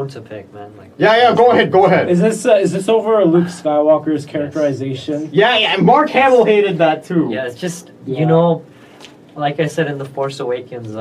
to pick, man. Like, Yeah, go ahead. Is this over Luke Skywalker's characterization? Yes. Yeah, Mark Hamill hated that too. Yeah, it's just, you know, like I said in The Force Awakens,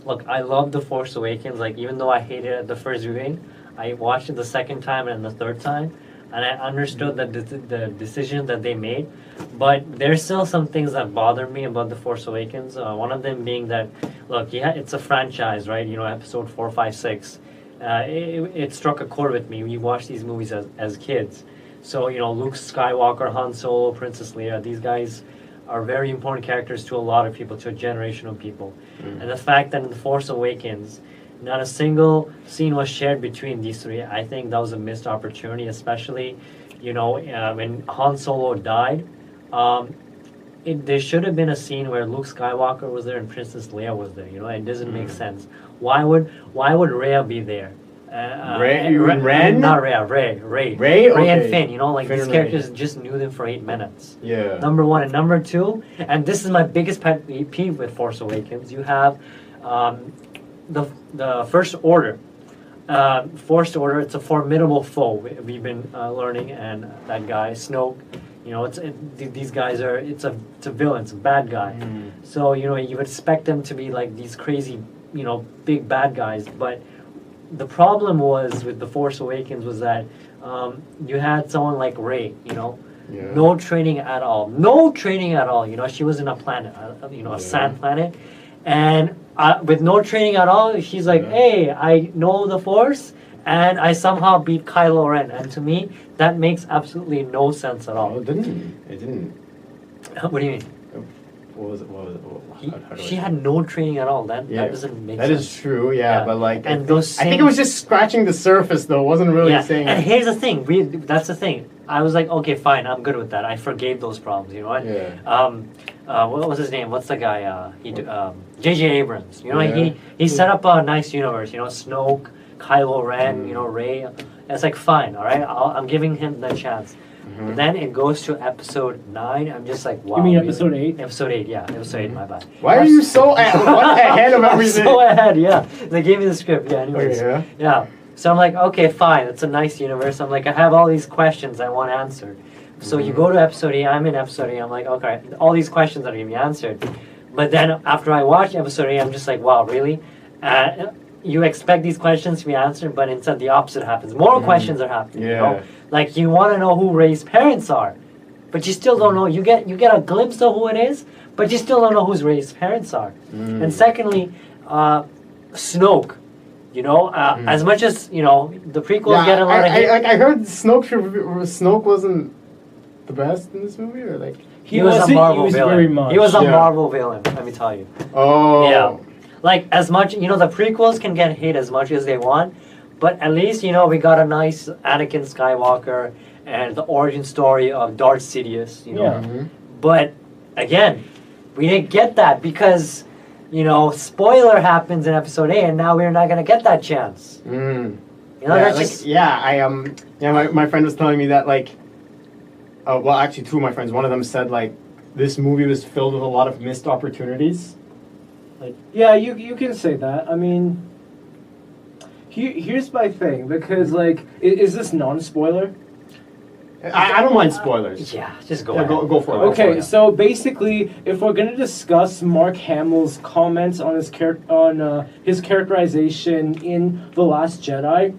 look, I love The Force Awakens. Like, even though I hated it at the first viewing, I watched it the second time and the third time, and I understood that the decision that they made. But there's still some things that bother me about The Force Awakens. One of them being that, look, yeah, it's a franchise, right? You know, episode 4, 5, 6. It struck a chord with me. We watched these movies as kids. So, you know, Luke Skywalker, Han Solo, Princess Leia, these guys are very important characters to a lot of people, to a generation of people. And the fact that in The Force Awakens, not a single scene was shared between these three, I think that was a missed opportunity, especially, you know, when Han Solo died. There should have been a scene where Luke Skywalker was there and Princess Leia was there. You know, it doesn't make sense. Why would Rey be there? Ren? Not Rey. Ray Okay. and Finn. You know, like Finn these and characters just knew them for 8 minutes. Yeah. Number one. And number two, and this is my biggest pet peeve with Force Awakens. You have the First Order. First Order. It's a formidable foe. We've been learning, and that guy Snoke. You know, these guys are. It's a villain. It's a bad guy. So you know, you would expect them to be like these crazy, you know, big bad guys. But the problem was with The Force Awakens was that you had someone like Rey. You know, no training at all. You know, she was in a planet. You know, a sand planet, and with no training at all, she's like, "Hey, I know the Force." And I somehow beat Kylo Ren, and to me, that makes absolutely no sense at all. No, it didn't. It didn't. What do you mean? What was it? She had no training at all. That doesn't make sense. That is true, yeah. But like, and I think it was just scratching the surface, though. It wasn't really saying. And here's the thing. That's the thing. I was like, okay, fine, I'm good with that. I forgave those problems. You know what? Yeah. What was his name? What's the guy? J.J. Abrams. You know, he set up a nice universe. You know, Snoke, Kylo Ren, you know, Rey. It's like, fine, all right, I'm giving him the chance. But then it goes to episode 9. I'm just like, wow. You mean episode 8? Episode 8, yeah. Episode 8, my bad. Why are you so ahead of everything? So ahead, yeah. They gave me the script, yeah, anyways. Okay, yeah. So I'm like, okay, fine, it's a nice universe. I'm like, I have all these questions I want answered. So you go to episode 8, I'm in episode 8, I'm like, okay, all these questions are going to be answered. But then after I watch episode 8, I'm just like, wow, really? You expect these questions to be answered, but instead the opposite happens. More questions are happening. You know? Like, you want to know who Rey's parents are, but you still don't know. You get a glimpse of who it is, but you still don't know who Rey's parents are. And secondly, Snoke. You know, as much as, you know, the prequels get a lot of hate. I heard Snoke wasn't the best in this movie, or like he was a Marvel villain. He was a Yeah. Marvel villain. Let me tell you. Oh. Yeah. Like, as much, you know, the prequels can get hate as much as they want, but at least, you know, we got a nice Anakin Skywalker and the origin story of Darth Sidious, you know. Yeah. But, again, we didn't get that because, you know, spoiler happens in episode 8, and now we're not going to get that chance. You know, that's just... my friend was telling me that, like, well, actually, two of my friends, one of them said, like, this movie was filled with a lot of missed opportunities. Like, yeah, you can say that. I mean, here's my thing, because, like, is this non-spoiler? I don't mind spoilers. Yeah, just go ahead. Go for it. Okay, so basically, if we're going to discuss Mark Hamill's comments on his characterization in The Last Jedi,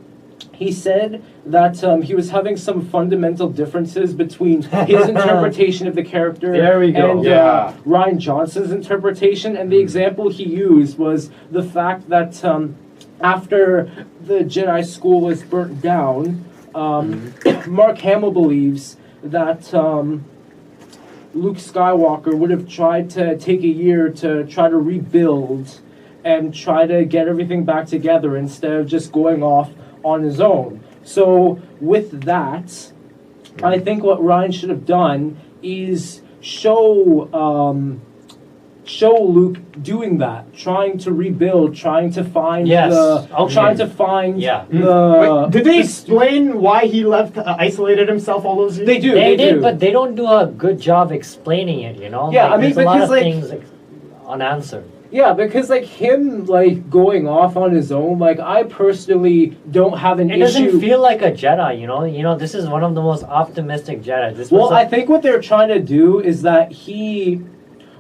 he said that he was having some fundamental differences between his interpretation of the character There we go. and Rian Johnson's interpretation. And the example he used was the fact that after the Jedi School was burnt down, Mark Hamill believes that Luke Skywalker would have tried to take a year to try to rebuild and try to get everything back together instead of just going off on his own. So with that, I think what Ryan should have done is show Luke doing that, trying to rebuild, trying to find Wait, did they explain why he left, isolated himself all those years? They do. They did, but they don't do a good job explaining it, you know? Yeah, like, I mean, there's a lot because, of like, things unanswered. Yeah, because like him like going off on his own, like I personally don't have an It issue. doesn't feel like a Jedi, you know. You know, this is one of the most optimistic Jedi. This Well, was I think what they're trying to do is that he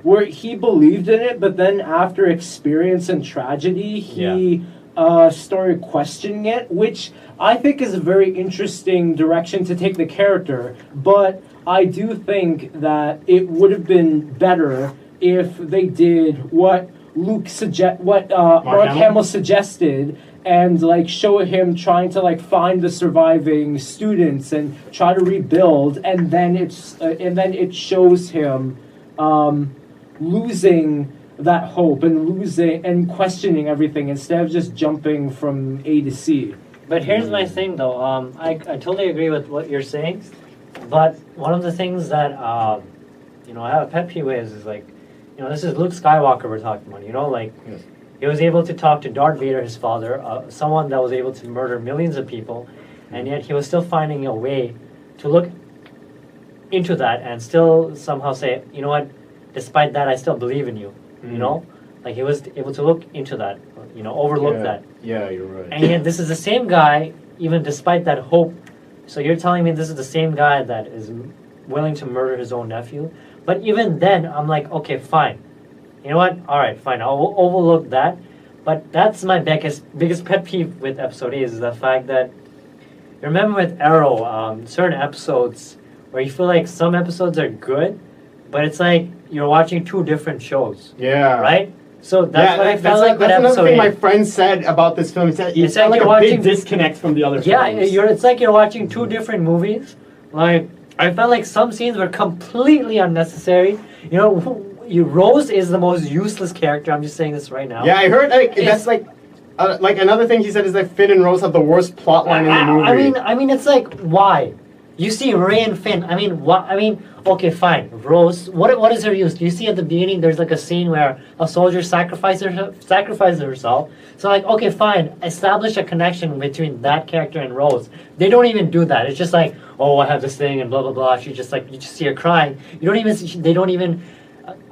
believed in it, but then after experience and tragedy, he started questioning it, which I think is a very interesting direction to take the character. But I do think that it would have been better if they did what Mark Hamill suggested, and like show him trying to like find the surviving students and try to rebuild, and then it shows him losing that hope and losing and questioning everything instead of just jumping from A to C. But here's my thing, though. I totally agree with what you're saying, but one of the things that you know, I have a pet peeve with is like, you know, this is Luke Skywalker we're talking about. You know, like he was able to talk to Darth Vader, his father, someone that was able to murder millions of people, and yet he was still finding a way to look into that and still somehow say, you know what, despite that, I still believe in you. You know, like he was able to look into that, you know, overlook that. Yeah, you're right. And yet this is the same guy, even despite that hope. So you're telling me this is the same guy that is willing to murder his own nephew? But even then, I'm like, okay, fine. You know what? All right, fine. I'll overlook that. But that's my biggest pet peeve with episode 8 is the fact that, you remember with Arrow, certain episodes where you feel like some episodes are good, but it's like you're watching two different shows. Yeah. Right? So that's what I felt like with that's episode another thing 8. my friend said about this film. He said It's felt like like you're a big watching- disconnect from the other Yeah, films. it's like you're watching two different movies. Like, I felt like some scenes were completely unnecessary. You know, Rose is the most useless character. I'm just saying this right now. Yeah, I heard that's like another thing he said is that Finn and Rose have the worst plot line in the movie. I mean, it's like, why? You see Ray and Finn. I mean, what? I mean, okay, fine. Rose. What is her use? You see at the beginning, there's like a scene where a soldier sacrifices herself. So like, okay, fine. Establish a connection between that character and Rose. They don't even do that. It's just like, oh, I have this thing and blah blah blah. She just like, you just see her crying. You don't even. They don't even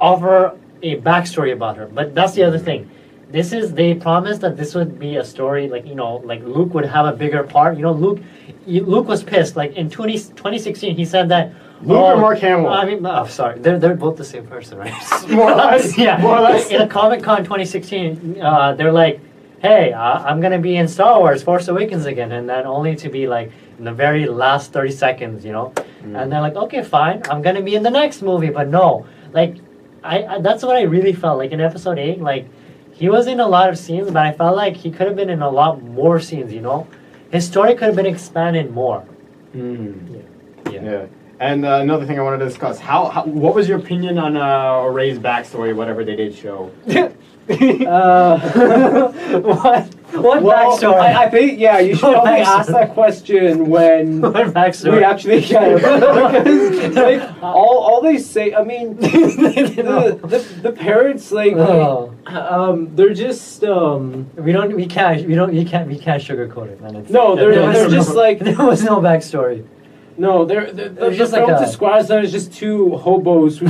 offer a backstory about her. But that's the other thing. They promised that this would be a story, like, you know, like Luke would have a bigger part. You know, Luke was pissed. Like in 2016, he said that. Luke or Mark Hamill? I mean, sorry, they're both the same person, right? More or less. Yeah, more or less. In a Comic-Con 2016, they're like, hey, I'm gonna be in Star Wars Force Awakens again, and then only to be like in the very last 30 seconds, you know. And they're like, okay, fine, I'm gonna be in the next movie, but no, like, I that's what I really felt like in Episode 8, like. He was in a lot of scenes, but I felt like he could have been in a lot more scenes, you know? His story could have been expanded more. Yeah. And another thing I wanted to discuss, what was your opinion on Ray's backstory, whatever they did show? What backstory? I think, yeah, you should probably ask that question when What backstory? we actually get it. Because, like, all they say, I mean, the parents, like, they're just, we can't sugarcoat it, man. no, they're just like, there was no backstory. no, the just film like a- describes them as just two hobos who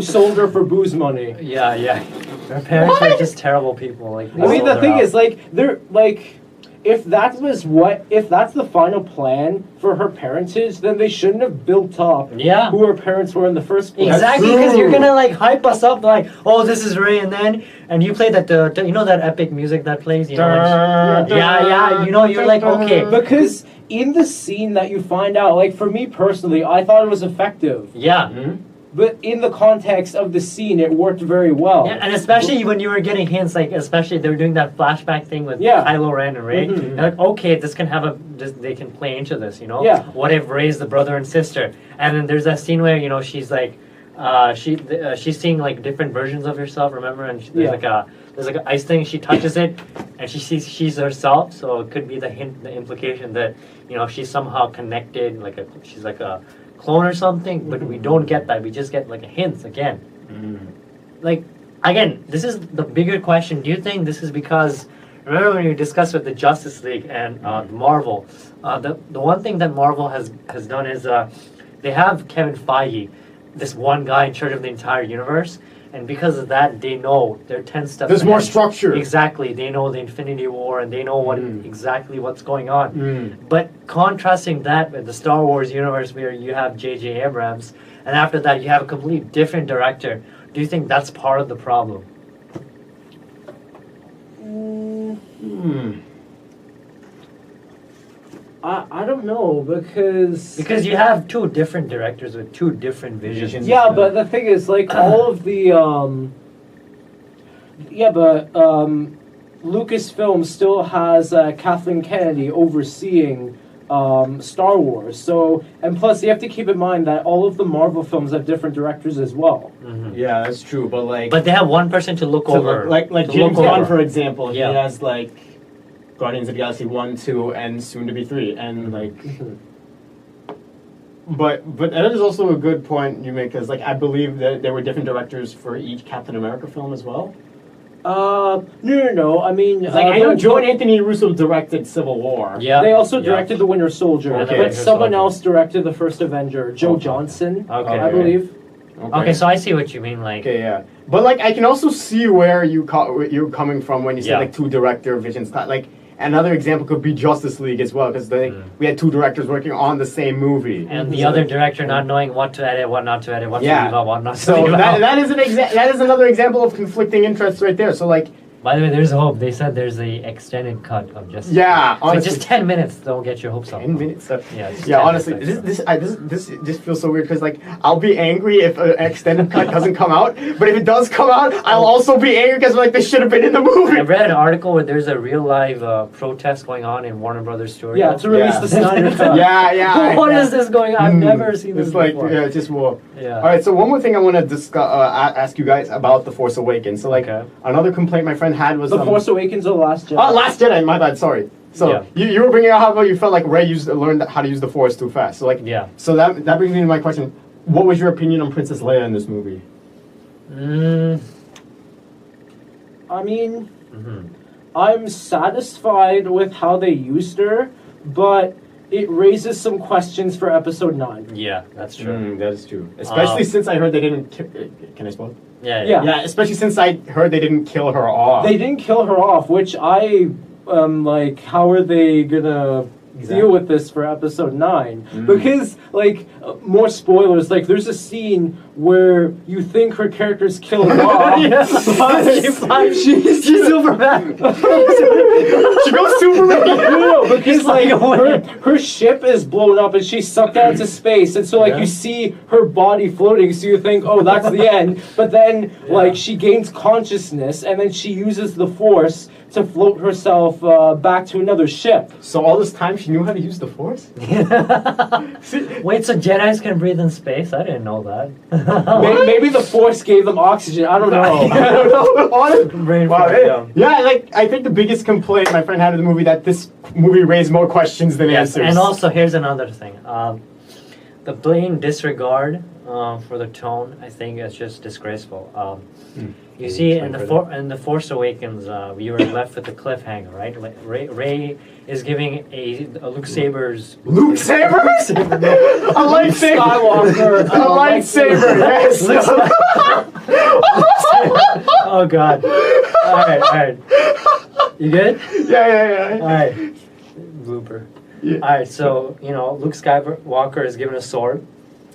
sold her for booze money. Yeah. Their parents were just terrible people. Like, I mean, the thing is, like, they're like, if that's the final plan for her parentage, then they shouldn't have built up who her parents were in the first place. exactly, because you're gonna like hype us up like, oh, this is Ray, and you play that you know that epic music that plays, you know, yeah, you know, you're like, okay, Because in the scene that you find out, like, for me personally, I thought it was effective. yeah. But in the context of the scene, it worked very well. Yeah, and especially when you were getting hints, like especially they were doing that flashback thing with Kylo Ren and Rey. Mhm. You're like, okay, this can have they can play into this, you know? Yeah. What if Rey's the brother and sister? And then there's that scene where, you know, she's like, she's seeing like different versions of herself. Remember? And there's like an ice thing. She touches it, and she sees she's herself. So it could be the implication that, you know, she's somehow connected. She's like a clone or something, but we don't get that. We just get like a hint again. Like, again, this is the bigger question. Do you think this is because, remember when we discussed with the Justice League and Marvel, the one thing that Marvel has done is they have Kevin Feige, this one guy in charge of the entire universe, and because of that, they know they're 10 steps. There's more ahead. structure. Exactly, they know the Infinity War, and they know what exactly what's going on. Mm. But contrasting that with the Star Wars universe, where you have J.J. Abrams, and after that you have a completely different director, do you think that's part of the problem? Hmm. I don't know because You have two different directors with two different visions. Visions. yeah, but the thing is, like, all of the Lucasfilm still has Kathleen Kennedy overseeing Star Wars. So, and plus, you have to keep in mind that all of the Marvel films have different directors as well. Mhm. Yeah, that's true. But like, But they have one person to look over. like to James look Gunn, over. for example, Yeah. he has like Guardians of the Galaxy 1, 2, and soon to be 3, and like. But that is also a good point you make, because like I believe that there were different directors for each Captain America film as well. No. I mean, Like I know Joe and Anthony Russo directed Civil War. Yeah. They also Yeah. directed The Winter Soldier, Okay. but someone Soldier. else directed the first Avenger, Joe Okay. Johnson, Okay. I believe. Okay, so I see what you mean. Like, Okay, yeah, but like I can also see where you're coming from when you say Yeah. like two director visions. Like another example could be Justice League as well, because we had two directors working on the same movie, and the other director not knowing what to edit, what not to edit, what to Yeah. leave out, what not to So leave out. that is that is another example of conflicting interests right there. So like, By the way, there's hope. They said there's the extended cut of just yeah, but honestly, just 10 minutes. Don't get your hopes up. 10 minutes. Yeah, just Yeah, 10 honestly, minutes. this just feels so weird, because like I'll be angry if an extended cut doesn't come out, but if it does come out, I'll also be angry because like this should have been in the I movie. read an article where there's a real live protest going on in Warner Brothers Studios. Yeah, to release Yeah. the Snyder Cut. Yeah. What is this going on? I've never seen this It's like before. yeah, just war. Yeah. All right, so one more thing I want to discuss, ask you guys about The Force Awakens. So like Okay. another complaint my friend had was The Force Awakens or Last Jedi? Oh, Last Jedi. My bad. Sorry. So Yeah. you were bringing out how you felt like Rey learned how to use the Force too fast. So like Yeah. So that brings me to my question. What was your opinion on Princess Leia in this movie? I mean, Mhm. I'm satisfied with how they used her, but it raises some questions for Episode 9. Yeah, that's true. That is true. Especially since I heard they didn't. Can I spoil? Yeah. Yeah. Yeah, especially since I heard they didn't kill her off. They didn't kill her off, which I like. How are they gonna deal with this for Episode 9? Because more spoilers. Like, there's a scene where you think her character's killed off. Yeah. but She's Superman. She goes Superman. No, because like like, her ship is blown up and she's sucked out into space, and so like Yeah. you see her body floating, so you think, oh, that's the end. But then like she gains consciousness, and then she uses the Force to float herself back to another ship. So all this time she knew how to use the Force? Wait, so Jedis can breathe in space? I didn't know that. Maybe the Force gave them oxygen. I don't know. I don't know. Honestly. Brain Wow, fart, yeah. yeah, like I think the biggest complaint my friend had in the movie that this movie raised more questions than Yes, answers. and also here's another thing. The blatant disregard for the tone, I think, is just disgraceful. You see, in the Force Awakens, we were left with the cliffhanger, right? Like Rey is giving a Luke Saber's Luke Saber? A lightsaber! Skywalker. A lightsaber, yes! Oh God! All right. You good? Yeah. All right. Blooper. Yeah. All right. So Luke Skywalker is given a sword.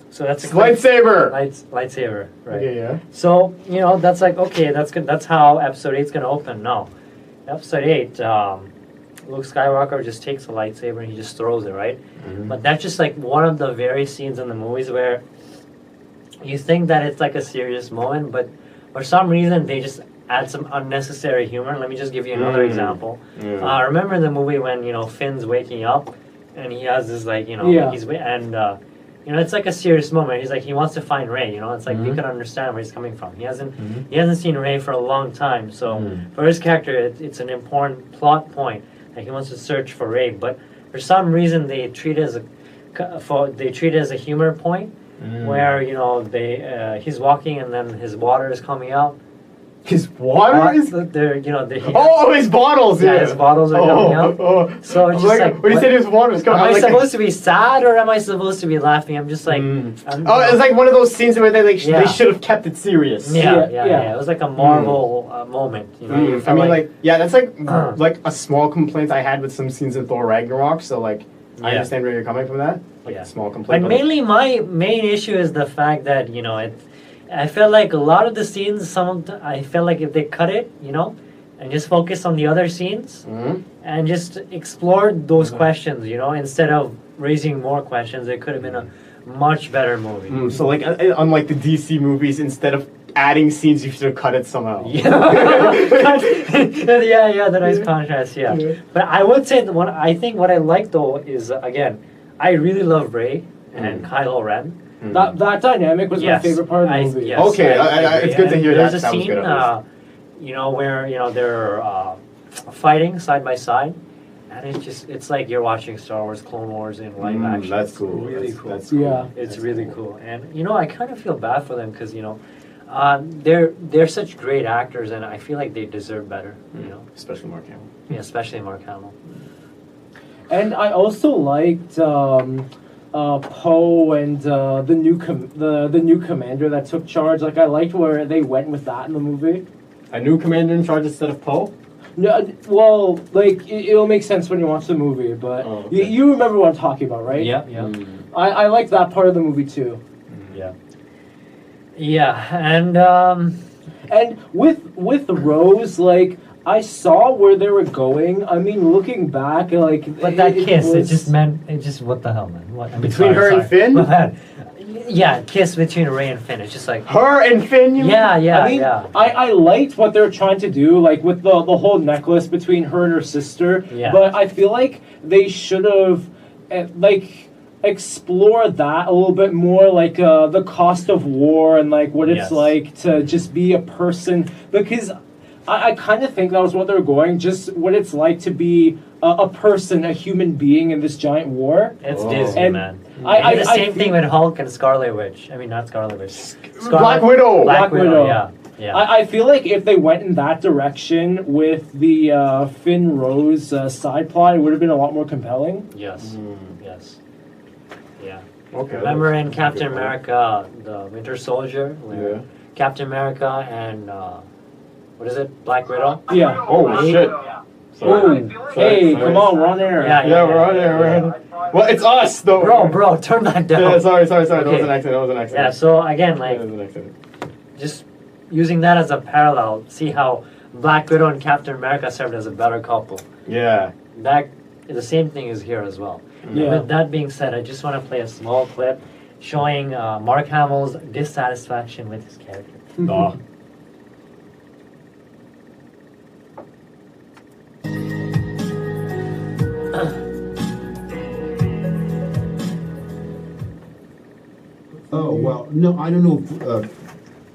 So that's a Lightsaber! lightsaber, right? Yeah. So that's like okay, that's good. That's how Episode 8's gonna open. No, Episode 8, Luke Skywalker just takes a lightsaber and he just throws it, right? But that's just like one of the very scenes in the movies where you think that it's like a serious moment, but for some reason they just add some unnecessary humor. Let me just give you another example. Remember the movie when Finn's waking up and he has this like he's it's like a serious moment. He's like he wants to find Rey. It's like you can understand where he's coming from. He hasn't seen Rey for a long time. So for his character, it's an important plot point that he wants to search for Rey. But for some reason, they treat it as a humor point where he's walking and then his water is coming out. His water is. They're, you know, they. Oh, his bottles. Yeah, his bottles are coming out. So it's I'm just like, when he said his water was coming Am out, I like, supposed to be sad or am I supposed to be laughing? I'm just like. Oh, it's like one of those scenes where they they should have kept it serious. Yeah. It was like a Marvel moment. You know. You I felt mean, that's like a small complaint I had with some scenes in Thor Ragnarok. So like, I understand where you're coming from. That like a small complaint. But mainly, my main issue is the fact that you know it. I feel like a lot of the scenes, I feel like if they cut it, you know, and just focus on the other scenes and just explore those questions, you know, instead of raising more questions, it could have been a much better movie. So like, unlike the DC movies, instead of adding scenes, you should have cut it somehow. Yeah, the nice contrast. Yeah, but I would say what I like though is again, I really love Ray and Kylo Ren. That dynamic was my favorite part of the movie. Yes, okay, it's good to hear that. There's a scene, you know, where you know they're fighting side by side, and it's like you're watching Star Wars, Clone Wars in live action. That's cool. Really cool. That's cool. Yeah, it's really cool. And you know, I kind of feel bad for them because you know, they're such great actors, and I feel like they deserve better. You know, especially Mark Hamill. Yeah, especially Mark Hamill. And I also liked. Poe and the new commander that took charge. Like I liked where they went with that in the movie. A new commander in charge instead of Poe? No, well, like it'll make sense when you watch the movie, but you remember what I'm talking about, right? Yeah. I liked that part of the movie too. Yeah, and with Rose, like I saw where they were going. I mean, looking back, like but that kiss, it just what the hell, man? What I mean, between her and Finn? Yeah, kiss between Ray and Finn. It's just like her and Finn. I liked what they were trying to do, like with the whole necklace between her and her sister. Yeah. But I feel like they should have explore that a little bit more, like the cost of war and like what it's like to just be a person, because I kind of think that was what they were going, just what it's like to be a person, a human being in this giant war. It's Disney, and man. The same thing with Hulk and Scarlet Witch. I mean, not Scarlet Witch. Black Widow. Black Widow. Yeah. I feel like if they went in that direction with the Finn Rose side plot, it would have been a lot more compelling. Yes. Yes. Yeah. Okay. Remember in Captain America, the Winter Soldier, where Captain America and what is it, Black Widow? Yeah. Oh shit. Sorry. Hey, come on, we're on air. Yeah, we're on air. Well, it's us though. Bro, turn that down. Yeah, sorry. Okay. That was an accident. Yeah. So again, like, just using that as a parallel, see how Black Widow and Captain America served as a better couple. Yeah. That the same thing is here as well. Yeah. With that being said, I just want to play a small clip showing Mark Hamill's dissatisfaction with his character. Oh, well, no, I don't know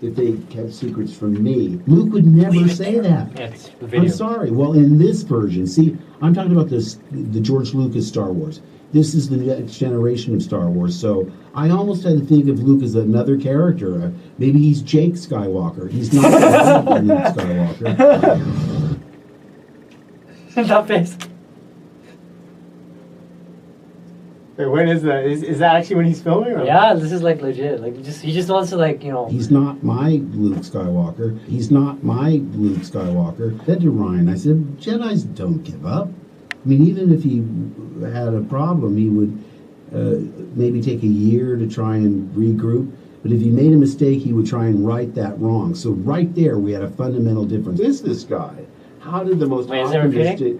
if they kept secrets from me. Luke would never say that. It's the video. I'm sorry. Well, in this version, see, I'm talking about the George Lucas Star Wars. This is the next generation of Star Wars, so I almost had to think of Luke as another character. Maybe he's Jake Skywalker. He's not Luke Skywalker. That face. Wait, when is that? Is that actually when he's filming? Or? Yeah, this is like legit. Like he just wants to, like, you know. He's not my Luke Skywalker. He's not my Luke Skywalker. I said to Ryan, I said, Jedis don't give up. I mean, even if he had a problem, he would maybe take a year to try and regroup. But if he made a mistake, he would try and right that wrong. So right there, we had a fundamental difference. Is this guy? How did the most optimistic,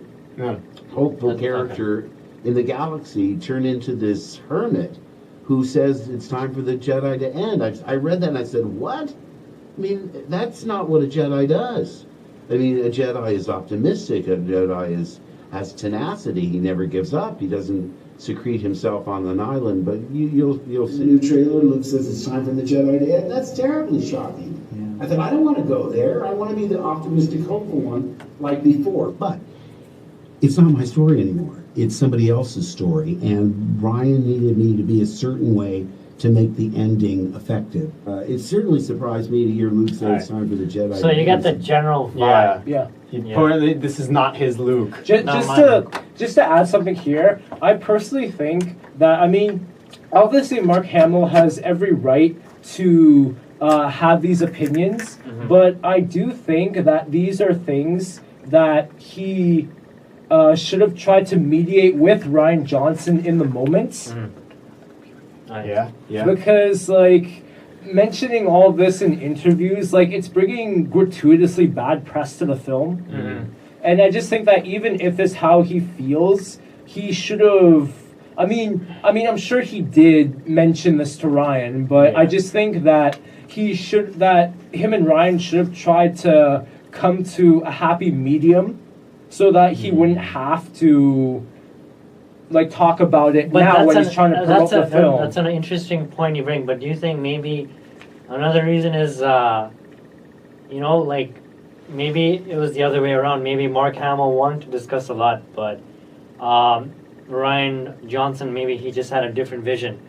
hopeful character in the galaxy turn into this hermit who says it's time for the Jedi to end? I read that and I said, what? I mean, that's not what a Jedi does. I mean, a Jedi is optimistic. A Jedi has tenacity. He never gives up. He doesn't secrete himself on an island. But you'll see. The new trailer, Luke says it's time for the Jedi to end. That's terribly shocking. Yeah. I thought, I don't want to go there. I want to be the optimistic, hopeful one like before. But it's not my story anymore. It's somebody else's story. And Ryan needed me to be a certain way to make the ending effective. It certainly surprised me to hear Luke say it's time for the Jedi. So you get the general vibe. Yeah. Yeah. This is not his Luke. Just to add something here, I personally think that, I mean, obviously Mark Hamill has every right to have these opinions, but I do think that these are things that he should have tried to mediate with Rian Johnson in the moment. Yeah. Because, like, mentioning all this in interviews, like, it's bringing gratuitously bad press to the film. And I just think that even if this is how he feels, he should have. I mean, I'm sure he did mention this to Ryan, but I just think that him and Ryan should have tried to come to a happy medium, so that he wouldn't have to, like, talk about it now when he's trying to promote the film. That's an interesting point you bring, but do you think maybe another reason is, like, maybe it was the other way around. Maybe Mark Hamill wanted to discuss a lot, but Rian Johnson, maybe he just had a different vision,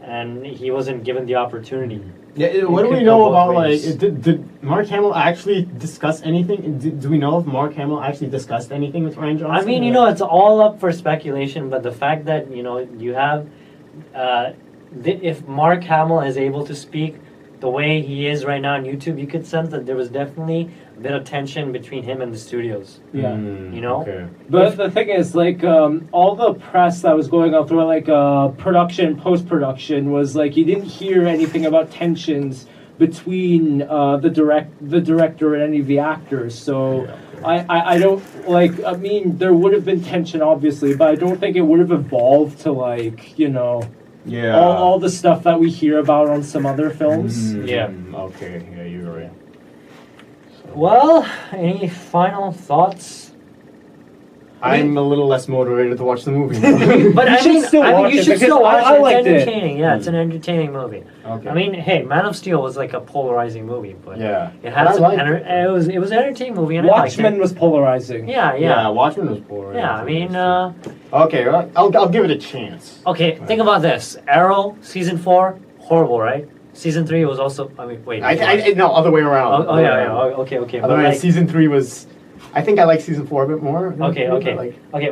and he wasn't given the opportunity. Yeah, what do we know about, like, did Mark Hamill actually discuss anything? Do we know if Mark Hamill actually discussed anything with Rian Johnson? I mean, it's all up for speculation, but the fact that, you have, if Mark Hamill is able to speak the way he is right now on YouTube, you could sense that there was definitely a bit of tension between him and the studios. Yeah. Okay. But the thing is, like, all the press that was going on through, like, production, post-production was, like, you didn't hear anything about tensions between the director and any of the actors. So I don't, like, I mean, there would have been tension, obviously, but I don't think it would have evolved to, like, all the stuff that we hear about on some other films. Okay. Yeah, you're right. Well, any final thoughts? I'm a little less motivated to watch the movie. But You should still watch it, because I it. liked It's it. entertaining. Yeah, it's an entertaining movie. Okay. I mean, hey, Man of Steel was like a polarizing movie, but Yeah. it had I some. liked It was an entertaining movie, and I liked Watchmen it. was polarizing. Yeah. Watchmen was boring. Yeah, I mean, Okay, well, I'll give it a chance. okay. Think about this: Arrow season 4, horrible, right? Season 3 was also. I mean, wait. No, other way around. Okay. Other But way, like, season 3 was. I think I like season 4 a bit more. okay. Like, Okay.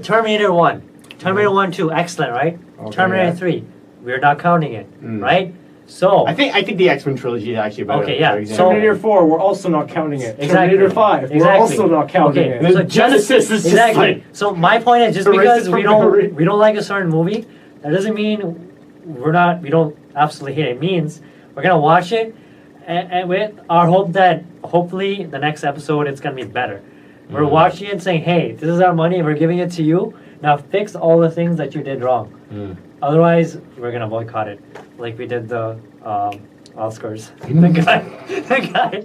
Terminator 1, Terminator 1, 2, excellent, right? Okay, Terminator yeah. 3, we're not counting it, Mm. right? So I think the X-Men trilogy is actually better. Okay, yeah, for so- example. Terminator 4, we're also not counting it. Exactly. Terminator 5, we're Exactly. also not counting Okay. it. The Genesis is just exactly. like- So my point is, just Erase because it we from memory. don't like a certain movie, that doesn't mean we don't absolutely hate it. It means we're gonna watch it, and with our hope that hopefully the next episode it's gonna be better. We're watching it and saying, hey, this is our money, we're giving it to you. Now fix all the things that you did wrong. Otherwise, we're gonna boycott it, like we did the Oscars. The guy.